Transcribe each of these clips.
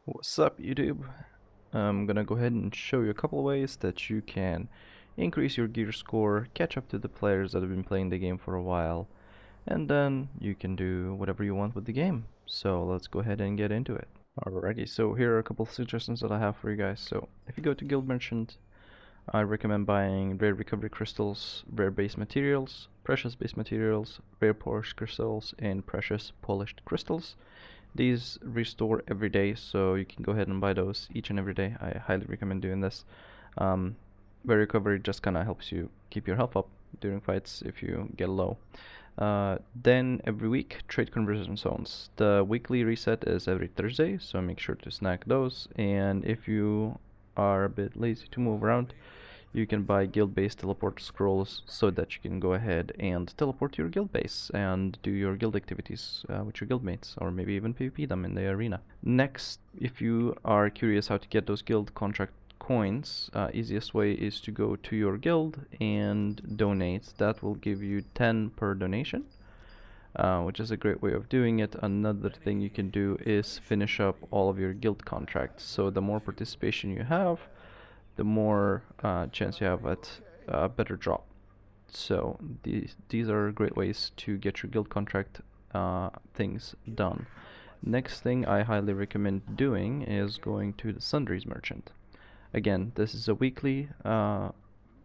What's up, YouTube? I'm gonna go ahead and show you a couple of ways that you can increase your gear score, catch up to the players that have been playing the game for a while, and then you can do whatever you want with the game. So let's go ahead and get into it. Alrighty, so here are a couple of suggestions that I have for you guys. So if you go to Guild Merchant, I recommend buying rare recovery crystals, rare base materials, precious base materials, rare polished crystals, and precious polished crystals. These restore every day, so you can go ahead and buy those each and every day. I highly recommend doing this. Um, Rare recovery just kind of helps you keep your health up during fights if you get low. Then every week, trade conversion zones. The weekly reset is every Thursday, so make sure to snag those. And if you are a bit lazy to move around, you can buy guild-based teleport scrolls so that you can go ahead and teleport to your guild base and do your guild activities with your guildmates, or maybe even PvP them in the arena. Next, if you are curious how to get those guild contract coins, easiest way is to go to your guild and donate. That will give you 10 per donation. Which is a great way of doing it. Another thing you can do is finish up all of your guild contracts. So the more participation you have, the more chance you have at a better drop. So these are great ways to get your guild contract things done. Next thing I highly recommend doing is going to the Sundries merchant. Again, this is a weekly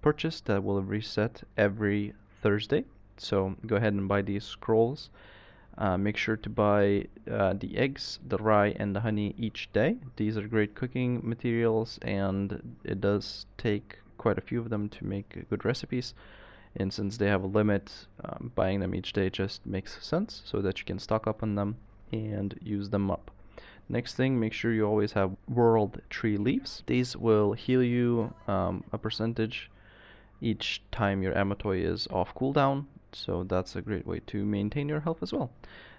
purchase that will reset every Thursday. So go ahead and buy these scrolls. Make sure to buy the eggs, the rye, and the honey each day. These are great cooking materials, and it does take quite a few of them to make good recipes. And since they have a limit, buying them each day just makes sense so that you can stock up on them and use them up. Next thing, make sure you always have world tree leaves. These will heal you a percentage each time your Amatoy is off cooldown, so that's a great way to maintain your health as well.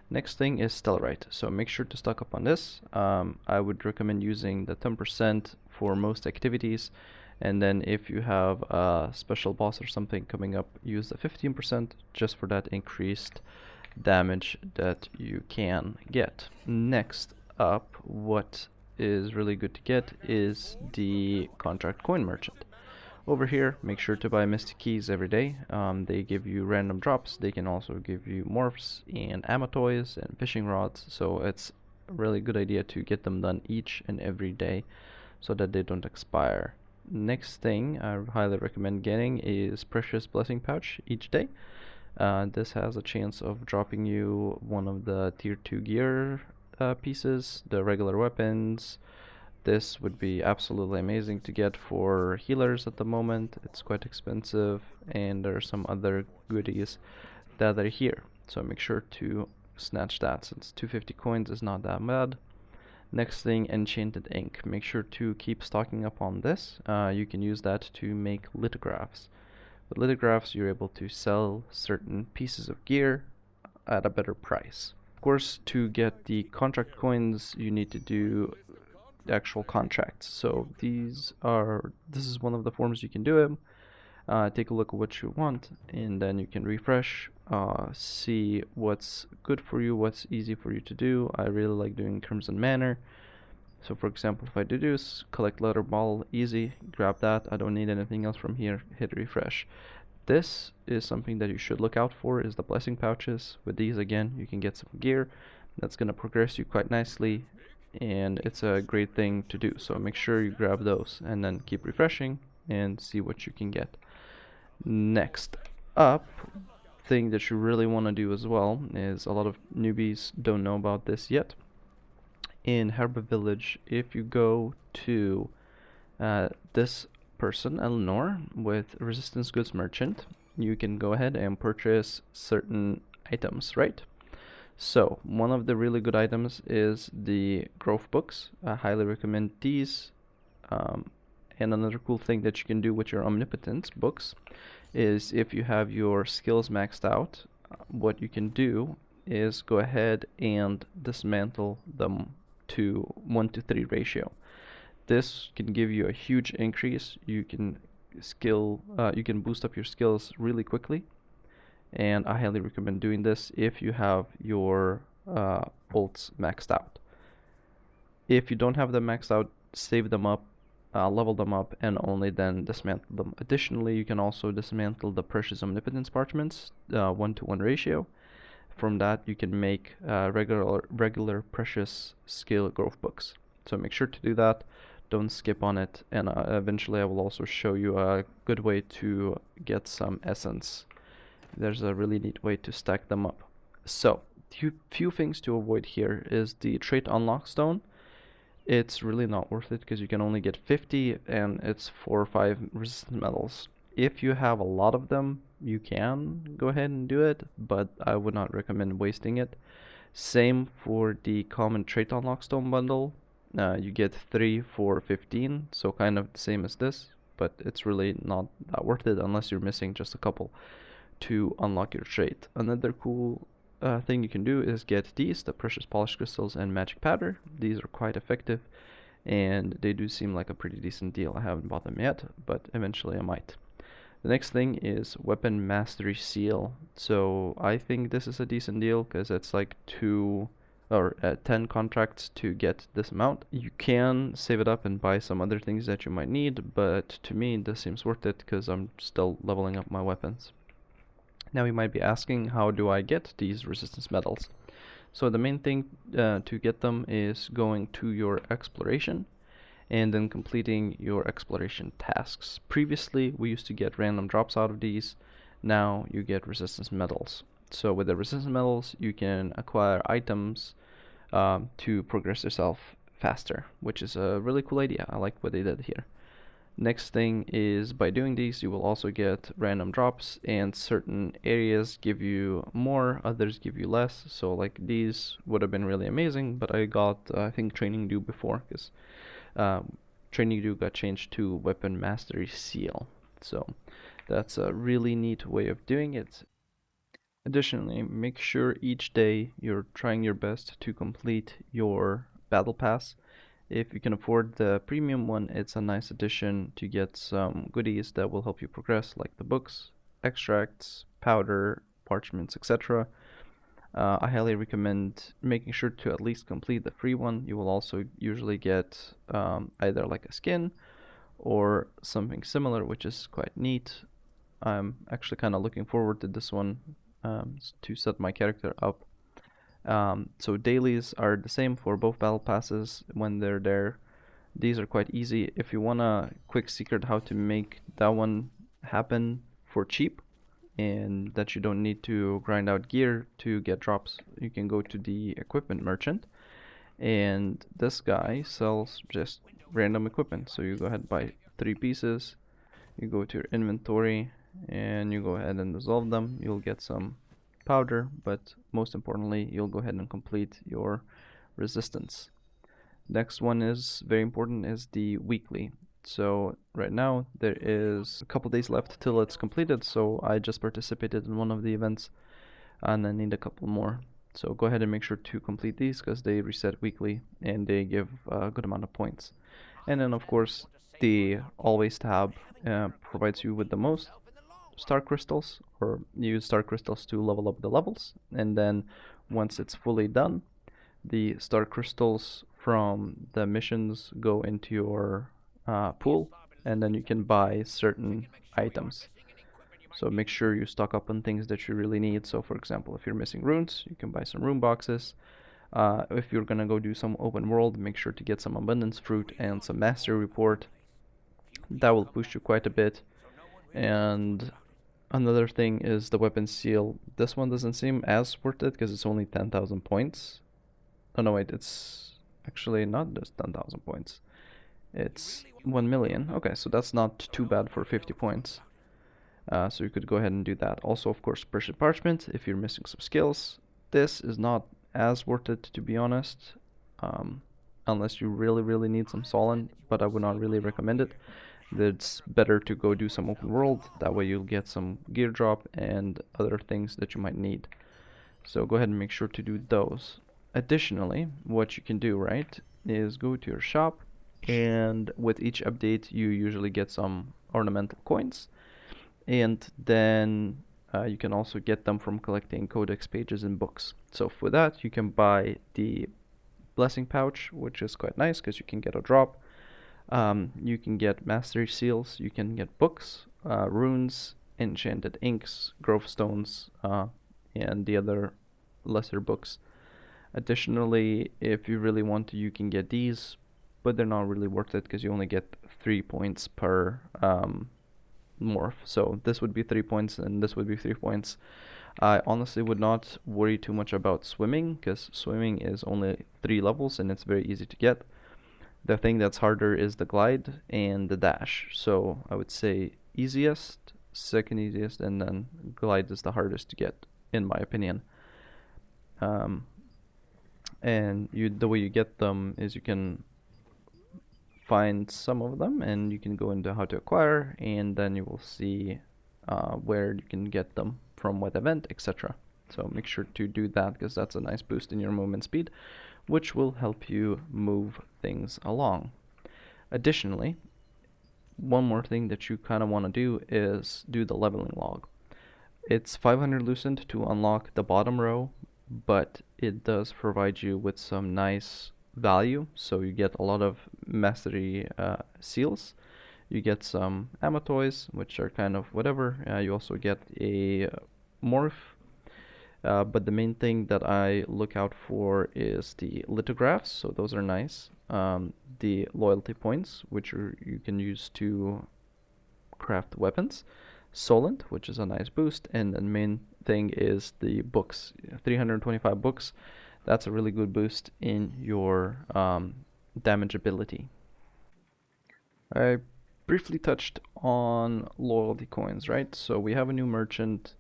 Next thing is Stellarite, so make sure to stock up on this. I would recommend using the 10% for most activities, and then if you have a special boss or something coming up, use the 15% just for that increased damage that you can get. Next up, what is really good to get is the contract coin merchant. Over here, make sure to buy Mystic Keys every day. They give you random drops. They can also give you Morphs and Amatoys and fishing rods, so it's a really good idea to get them done each and every day so that they don't expire. Next thing I highly recommend getting is Precious Blessing Pouch each day. This has a chance of dropping you one of the tier 2 gear pieces, the regular weapons. This would be absolutely amazing to get for healers at the moment. It's quite expensive, and there are some other goodies that are here. So make sure to snatch that, since 250 coins is not that bad. Next thing, enchanted ink. Make sure to keep stocking up on this. You can use that to make lithographs. With lithographs, you're able to sell certain pieces of gear at a better price. Of course, to get the contract coins, you need to do the actual contracts. So this is one of the forms you can do it. Take a look at what you want, and then you can refresh, see what's good for you, what's easy for you to do. I really like doing Crimson Manor. So for example, if I do this, collect letter ball, easy, grab that, I don't need anything else from here, hit refresh. This is something that you should look out for, is the blessing pouches. With these, again, you can get some gear that's going to progress you quite nicely, and it's a great thing to do. So make sure you grab those and then keep refreshing and see what you can get. Next up, thing that you really want to do as well is, a lot of newbies don't know about this yet. In Herba Village, if you go to this person, Eleanor, with Resistance Goods Merchant, you can go ahead and purchase certain items, right? So, one of the really good items is the growth books. I highly recommend these. And another cool thing that you can do with your Omnipotence books is, if you have your skills maxed out, what you can do is go ahead and dismantle them to 1:3 ratio. This can give you a huge increase. You can boost up your skills really quickly, and I highly recommend doing this if you have your ults maxed out. If you don't have them maxed out, save them up, level them up, and only then dismantle them. Additionally, you can also dismantle the Precious Omnipotence Parchments, 1-to-1 ratio. From that, you can make regular Precious Skill Growth Books. So make sure to do that. Don't skip on it, and eventually I will also show you a good way to get some Essence. There's a really neat way to stack them up. So, few things to avoid here is the Trait Unlock Stone. It's really not worth it because you can only get 50 and it's 4 or 5 resistant metals. If you have a lot of them, you can go ahead and do it, but I would not recommend wasting it. Same for the common trait unlock stone bundle. You get 3 for 15, so kind of the same as this, but it's really not that worth it unless you're missing just a couple to unlock your trait. Another cool thing you can do is get these, the precious polished crystals and magic powder. These are quite effective and they do seem like a pretty decent deal. I haven't bought them yet, but eventually I might. The next thing is weapon mastery seal. So I think this is a decent deal because it's like 10 contracts to get this amount. You can save it up and buy some other things that you might need, but to me this seems worth it because I'm still leveling up my weapons. Now you might be asking, how do I get these resistance medals? So the main thing to get them is going to your exploration and then completing your exploration tasks. Previously we used to get random drops out of these. Now you get resistance medals. So with the resistance medals you can acquire items to progress yourself faster, which is a really cool idea. I like what they did here. Next thing is, by doing these you will also get random drops, and certain areas give you more, others give you less. So like these would have been really amazing, but I got I think training dew before, because training dew got changed to weapon mastery seal. So that's a really neat way of doing it. Additionally, make sure each day you're trying your best to complete your battle pass. If you can afford the premium one, it's a nice addition to get some goodies that will help you progress, like the books, extracts, powder, parchments, etc. I highly recommend making sure to at least complete the free one. You will also usually get either like a skin or something similar, which is quite neat. I'm actually kind of looking forward to this one to set my character up. So dailies are the same for both battle passes when they're there. These are quite easy. If you want a quick secret how to make that one happen for cheap and that you don't need to grind out gear to get drops, you can go to the equipment merchant, and this guy sells just random equipment. So you go ahead and buy 3 pieces, you go to your inventory and you go ahead and dissolve them. You'll get some powder, but most importantly you'll go ahead and complete your resistance. Next one is very important, is the weekly. So right now there is a couple days left till it's completed, so I just participated in one of the events and I need a couple more. So go ahead and make sure to complete these because they reset weekly and they give a good amount of points. And then of course the always tab provides you with the most star crystals, or use star crystals to level up the levels, and then once it's fully done, the star crystals from the missions go into your pool, and then you can buy certain items. So make sure you stock up on things that you really need. So for example, if you're missing runes, you can buy some rune boxes. If you're gonna go do some open world, make sure to get some abundance fruit and some mastery report. That will boost you quite a bit. And another thing is the weapon seal. This one doesn't seem as worth it because it's only 10,000 points. Oh no, wait, it's actually not just 10,000 points. It's 1 million. Okay, so that's not too bad for 50 points. So you could go ahead and do that. Also, of course, precious parchment if you're missing some skills. This is not as worth it, to be honest, unless you really need some Solon, but I would not really recommend it. It's better to go do some open world, that way you'll get some gear drop and other things that you might need. So go ahead and make sure to do those. Additionally, what you can do, right, is go to your shop, and with each update you usually get some ornamental coins, and then you can also get them from collecting codex pages and books. So for that you can buy the blessing pouch, which is quite nice because you can get a drop. You can get mastery seals, you can get books, runes, enchanted inks, growth stones, and the other lesser books. Additionally, if you really want to, you can get these, but they're not really worth it because you only get 3 points per morph. So this would be 3 points and this would be 3 points. I honestly would not worry too much about swimming because swimming is only 3 levels and it's very easy to get. The thing that's harder is the glide and the dash. So I would say easiest, second easiest, and then glide is the hardest to get, in my opinion. And the way you get them is you can find some of them and you can go into how to acquire, and then you will see where you can get them from what event, etc. So make sure to do that because that's a nice boost in your movement speed, which will help you move things along. Additionally, one more thing that you kind of want to do is do the leveling log. It's 500 loosened to unlock the bottom row, but it does provide you with some nice value. So you get a lot of mastery seals. You get some ammo toys, which are kind of whatever. You also get a morph. But the main thing that I look out for is the lithographs, so those are nice. The loyalty points, which you can use to craft weapons. Solent, which is a nice boost, and the main thing is the books. 325 books, that's a really good boost in your damage ability. I briefly touched on loyalty coins, right? So we have a new merchant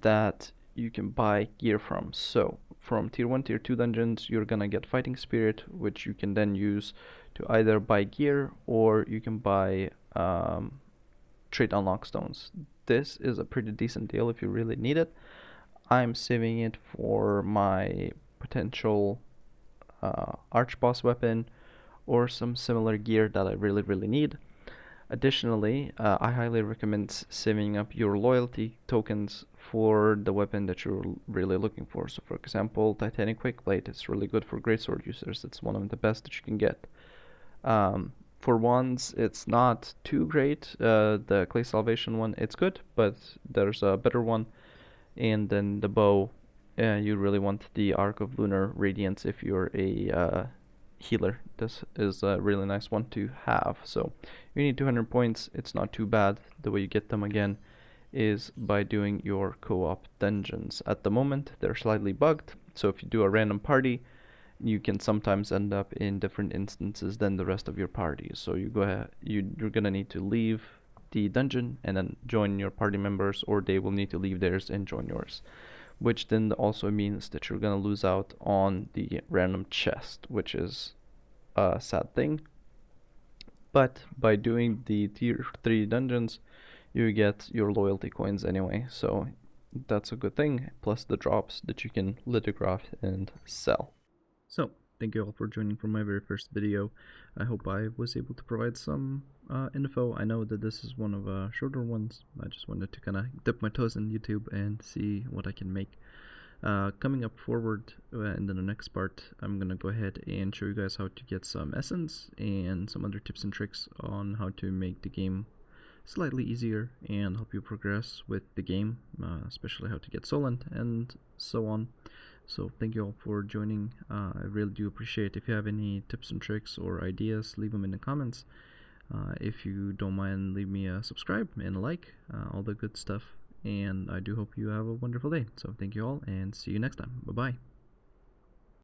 that you can buy gear from. So from tier 1, tier 2 dungeons, you're gonna get fighting spirit, which you can then use to either buy gear or you can buy trade unlock stones. This is a pretty decent deal if you really need it. I'm saving it for my potential arch boss weapon or some similar gear that I really need. Additionally, I highly recommend saving up your loyalty tokens for the weapon that you're really looking for. So for example, Titanic Quick Blade is really good for greatsword users. It's one of the best that you can get. For wands, it's not too great. The Clay Salvation one, it's good, but there's a better one. And then the bow, you really want the Arc of Lunar Radiance if you're a healer. This is a really nice one to have. So you need 200 points. It's not too bad. The way you get them again is by doing your co-op dungeons. At the moment, they're slightly bugged. So if you do a random party, you can sometimes end up in different instances than the rest of your party. So you go ahead, you're gonna need to leave the dungeon and then join your party members, or they will need to leave theirs and join yours, which then also means that you're gonna lose out on the random chest, which is a sad thing. But by doing the tier 3 dungeons, you get your loyalty coins anyway, so that's a good thing, plus the drops that you can lithograph and sell. So, thank you all for joining for my very first video. I hope I was able to provide some info. I know that this is one of shorter ones. I just wanted to kind of dip my toes in YouTube and see what I can make. Coming up forward in the next part, I'm gonna go ahead and show you guys how to get some essence and some other tips and tricks on how to make the game slightly easier and help you progress with the game, especially how to get Solent and so on. So thank you all for joining. I really do appreciate. If you have any tips and tricks or ideas, leave them in the comments. If you don't mind, leave me a subscribe and a like, all the good stuff. And I do hope you have a wonderful day. So thank you all and see you next time. Bye bye.